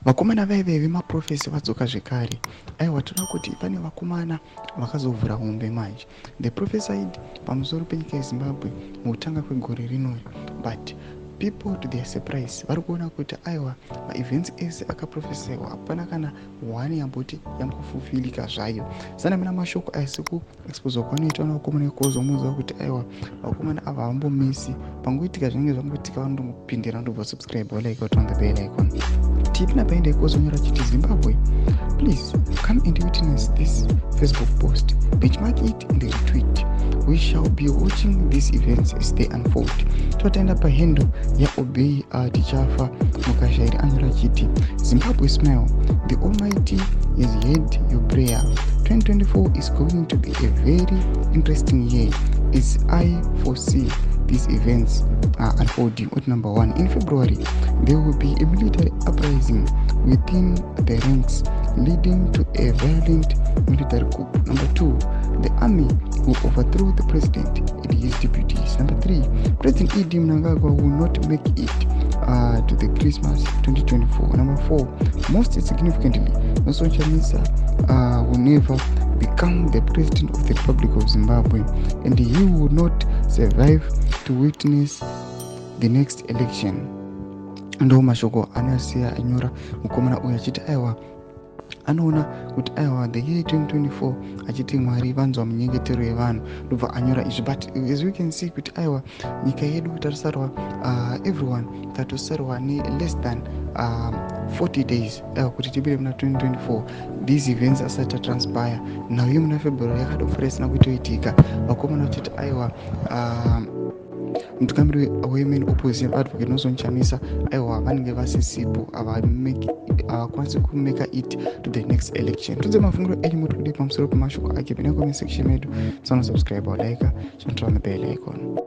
vakomana vaive vemaprofesi vadzoka zvekare. Aiwa toda kuti pane vakomana vakazovhura hombe manje. The prophesied pamusoro penyika yeZimbabwe mukutanga kwegore rinori, but people to their surprise vari kuona kuti aiwa maevents ese akaprofesiwa hapana kana one yamboti yambofufilika zvayo. Sana mina mashoko aisi kuexpose kwanoitwa navakomana vekuzomuudza kuti aiwa vakomana ava havambomisi, pangoitika zvinenge zvangoitika vanondopindira ndobva subscribe like turn the bell icon. Tip na paenda ikozonyora chiti Zimbabwe, please come and witness this Facebook post, benchmark it and retweet. We shall be watching these events as they unfold. Totaenda pahendo ya obey tichafa mukashairi anyora chiti Zimbabwe smile, the almighty has heard your prayer. 2024 is going to be a very interesting year as I foresee these events unfolding. Number 1, in February there will be a military uprising within the ranks leading to a violent military coup. Number 2, the army will overthrow the president and his deputies. Number 3, President Mnangagwa will not make it to the Christmas 2024. Number 4, most significantly, nelsonchamisa will never become the president of the Republic of Zimbabwe, and he will not survive to witness the next election. Ndo mashoko anasiya anyora mukomana uyu achiti aiwa anoona kuti aiwa the year 2024 achiti Mwari vanzwa munyengetero yevanhu, ndobva anyora izvi. But as we can see kuti aiwa nyika yedu tarisarwa everyone tatusarwa ne less than 40 days kuti tibire muna 2024 these events asati transpire. Nauye muna February yakadofresina kutoitika, vakomana vachiti aiwa mutungamiri women opposition advocate nelsonchamisa aiwa vanenge vasisipo havakwanisi kumeka it to the next election. Tudze mafunguro enyu muri kudi pamusoro pemashoko ake pene comment section medu. Subscribe or like, turn on the bell icon.